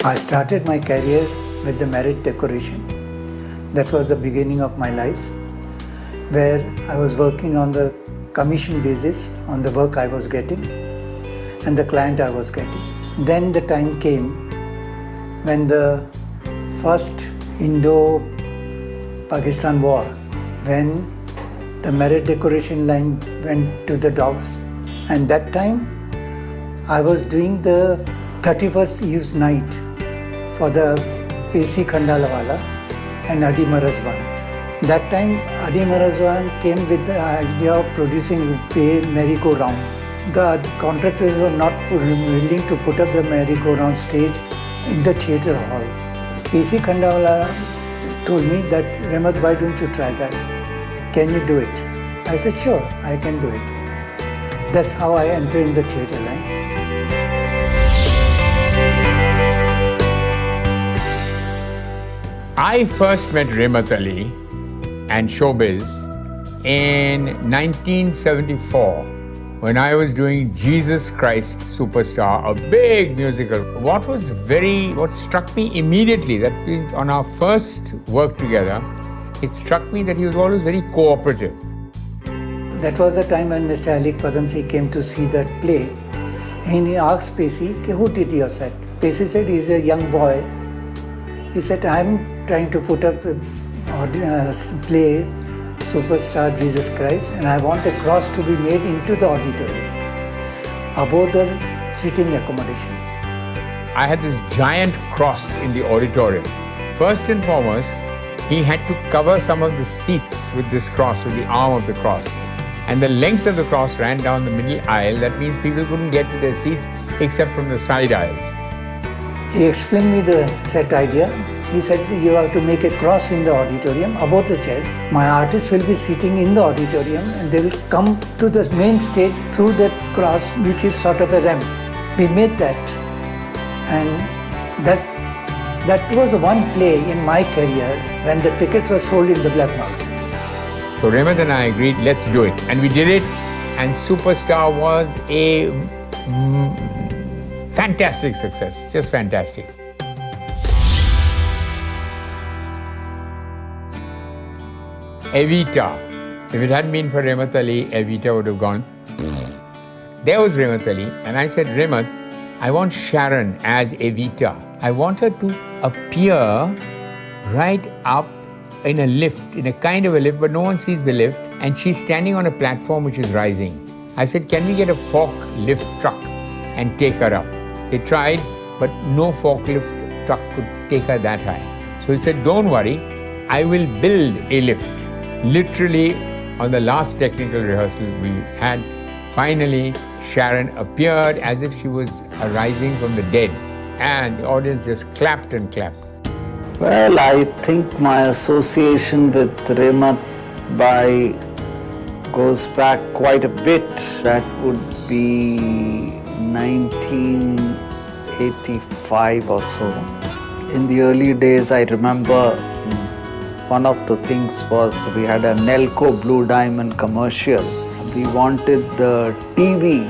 I started my career with the merit decoration. That was the beginning of my life, where I was working on the commission basis on the work I was getting and the client I was getting. Then the time came when the first Indo-Pakistan war, when the merit decoration line went to the dogs, and that time I was doing the 31st Eve's night for the Pesi Khandalawala and Adi Marazwan. That time Adi Marazwan came with the idea of producing a merry-go-round. The contractors were not willing to put up the merry-go-round stage in the theatre hall. Pesi Khandalawala told me that, Rehmat, why don't you try that? Can you do it? I said, sure, I can do it. That's how I entered in the theatre line. I first met Rehmat Ali and Showbiz in 1974 when I was doing Jesus Christ Superstar, a big musical. What struck me immediately, that on our first work together, it struck me that he was always very cooperative. That was the time when Mr. Alik Padamsee came to see that play, and he asked Pesi, who did your set? Pesi said, he's a young boy. He said, I'm trying to put up a play, Superstar Jesus Christ, and I want a cross to be made into the auditorium, above the sitting accommodation. I had this giant cross in the auditorium. First and foremost, he had to cover some of the seats with this cross, with the arm of the cross. And the length of the cross ran down the middle aisle. That means people couldn't get to their seats except from the side aisles. He explained me the set idea. He said, you have to make a cross in the auditorium above the chairs. My artists will be sitting in the auditorium and they will come to the main stage through that cross, which is sort of a ramp. We made that. And that was one play in my career when the tickets were sold in the black market. So Rehmat and I agreed, let's do it. And we did it, and Superstar was a fantastic success, just fantastic. Evita. If it hadn't been for Rehmat Ali, Evita would have gone. There was Rehmat Ali, and I said, Rehmat, I want Sharon as Evita. I want her to appear right up in a lift, in a kind of a lift, but no one sees the lift, and she's standing on a platform which is rising. I said, can we get a forklift truck and take her up? They tried, but no forklift truck could take her that high. So he said, don't worry, I will build a lift. Literally, on the last technical rehearsal we had, finally Sharon appeared as if she was arising from the dead, and the audience just clapped and clapped. Well, I think my association with Rehmat goes back quite a bit. That would be 1985 or so. In the early days, I remember one of the things was we had a Nelco Blue Diamond commercial. We wanted the TV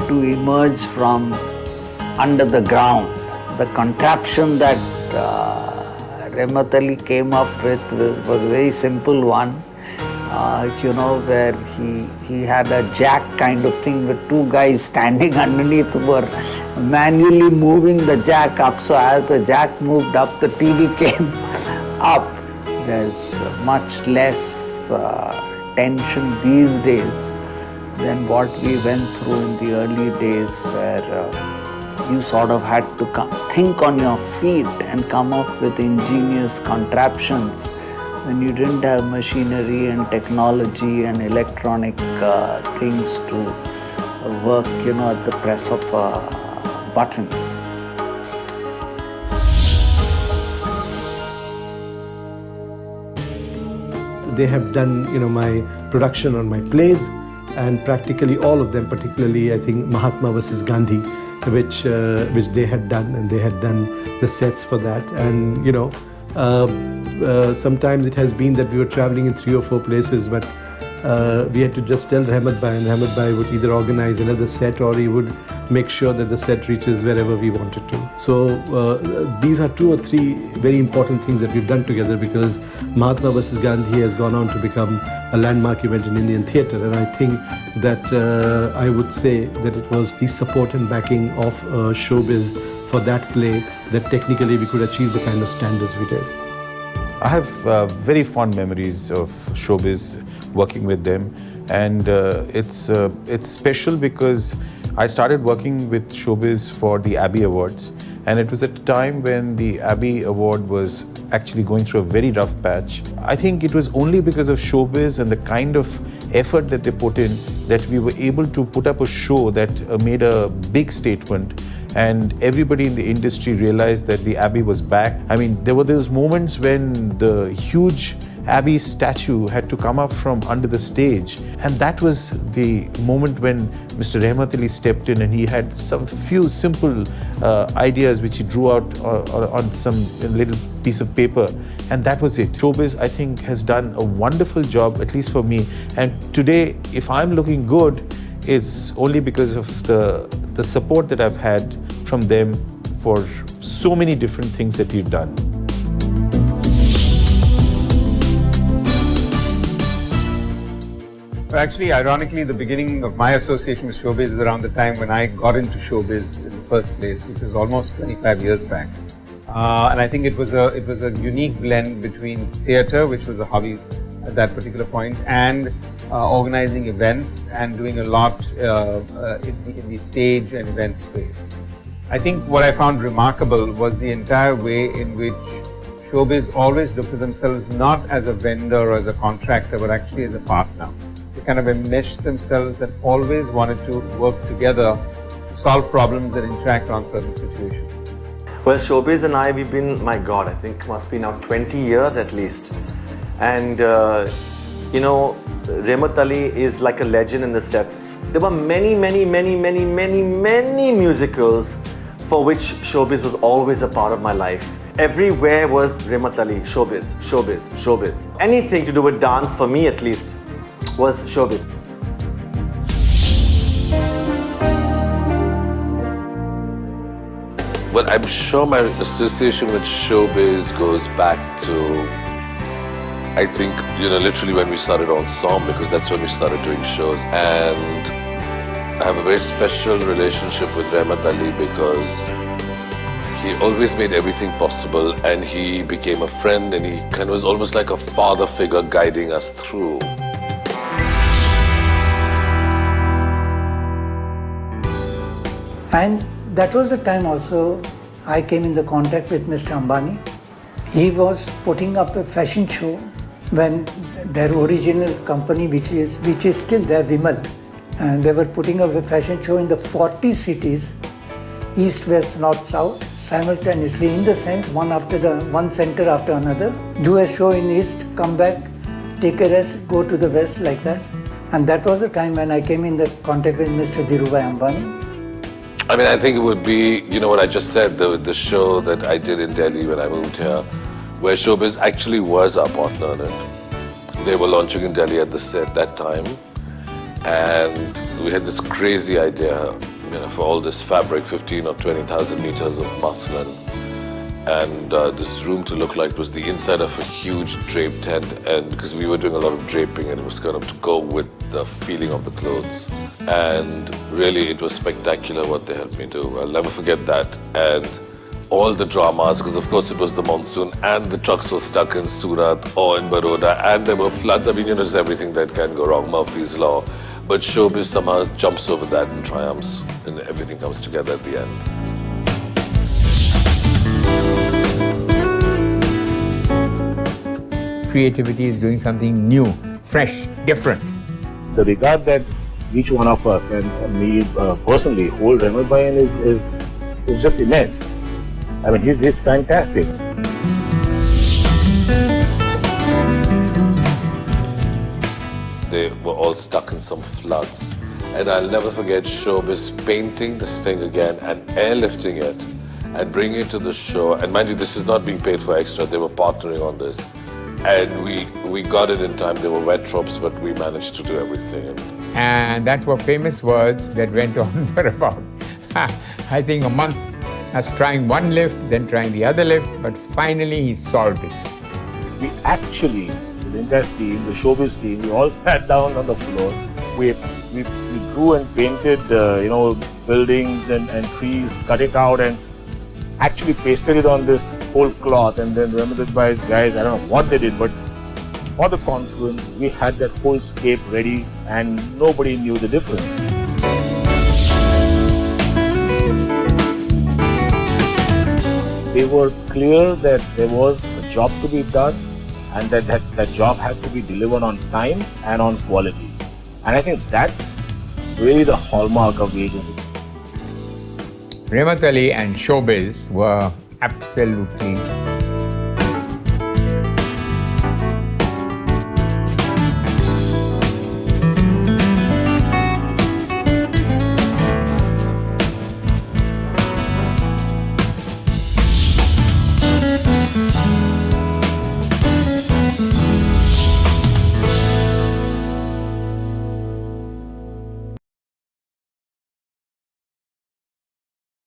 to emerge from under the ground. The contraption that Rehmat Ali came up with was a very simple one, where he had a jack kind of thing with two guys standing underneath who were manually moving the jack up. So as the jack moved up, the TV came up. There's much less tension these days than what we went through in the early days, where you sort of had to think on your feet and come up with ingenious contraptions when you didn't have machinery and technology and electronic things to work, at the press of a button. They have done, my production on my plays, and practically all of them, particularly I think Mahatma versus Gandhi, which they had done, and they had done the sets for that. And sometimes it has been that we were traveling in 3 or 4 places, but we had to just tell Rahmat Bhai, and Rahmat Bhai would either organize another set or he would make sure that the set reaches wherever we wanted to. So these are 2 or 3 very important things that we've done together, because Mahatma vs. Gandhi has gone on to become a landmark event in Indian theatre, and I think that I would say that it was the support and backing of Showbiz for that play that technically we could achieve the kind of standards we did. I have very fond memories of Showbiz, working with them, and it's special because I started working with Showbiz for the Abbey Awards, and it was at a time when the Abbey Award was actually going through a very rough patch. I think it was only because of Showbiz and the kind of effort that they put in that we were able to put up a show that made a big statement, and everybody in the industry realized that the Abbey was back. I mean, there were those moments when the huge Abbey statue had to come up from under the stage, and that was the moment when Mr. Rahmat Ali stepped in, and he had some few simple ideas which he drew out on some little piece of paper, and that was it. Showbiz, I think, has done a wonderful job, at least for me, and today if I'm looking good, it's only because of the support that I've had from them for so many different things that we've done. Actually, ironically, the beginning of my association with Showbiz is around the time when I got into Showbiz in the first place, which was almost 25 years back. And I think it was a unique blend between theatre, which was a hobby at that particular point, and organizing events and doing a lot in the stage and event space. I think what I found remarkable was the entire way in which Showbiz always looked at themselves not as a vendor or as a contractor, but actually as a partner. They kind of enmeshed themselves and always wanted to work together to solve problems and interact on certain situations. Well, Showbiz and I, we've been, my God, I think must be now 20 years at least. And, you know, Rahmat Ali is like a legend in the sets. There were many musicals for which Showbiz was always a part of my life. Everywhere was Rahmat Ali, Showbiz, Showbiz, Showbiz. Anything to do with dance, for me at least, was Showbiz. Well, I'm sure my association with Showbiz goes back to, I think, you know, literally when we started Ensemble, because that's when we started doing shows. And I have a very special relationship with Rahmat Ali because he always made everything possible, and he became a friend, and he kind of was almost like a father figure guiding us through. And that was the time also I came in the contact with Mr. Ambani. He was putting up a fashion show when their original company, which is still there, Vimal, and they were putting up a fashion show in the 40 cities, east, west, north, south, simultaneously, in the sense one center after another. Do a show in east, come back, take a rest, go to the west, like that. And that was the time when I came in the contact with Mr. Dhirubhai Ambani. I mean, I think it would be, you know what I just said, the show that I did in Delhi when I moved here, where Showbiz actually was our partner in it. They were launching in Delhi at that time, and we had this crazy idea, you know, for all this fabric, 15 or 20,000 meters of muslin, and this room to look like was the inside of a huge draped tent, and because we were doing a lot of draping, and it was kind of to go with the feeling of the clothes. And really, it was spectacular what they helped me do. I'll never forget that. And all the dramas, because of course it was the monsoon, and the trucks were stuck in Surat or in Baroda, and there were floods. I mean, you know, just everything that can go wrong, Murphy's Law. But Showbiz somehow jumps over that and triumphs, and everything comes together at the end. Creativity is doing something new, fresh, different. The regard that each one of us, and me personally, hold Rahmat Bhai is just immense. I mean, he's fantastic. They were all stuck in some floods. And I'll never forget Showbiz painting this thing again and airlifting it and bringing it to the show. And mind you, this is not being paid for extra. They were partnering on this. And we got it in time. There were wet drops, but we managed to do everything. And that were famous words that went on for about, I think, a month. Us trying one lift, then trying the other lift, but finally he solved it. We actually, the entire team, the Showbiz team, we all sat down on the floor. We drew and painted, buildings and trees, cut it out and actually pasted it on this whole cloth. And then Remited by his guys, I don't know what they did, but for the conference, we had that whole scape ready and nobody knew the difference. They were clear that there was a job to be done and that job had to be delivered on time and on quality. And I think that's really the hallmark of the agency. Rematali and Showbiz were absolutely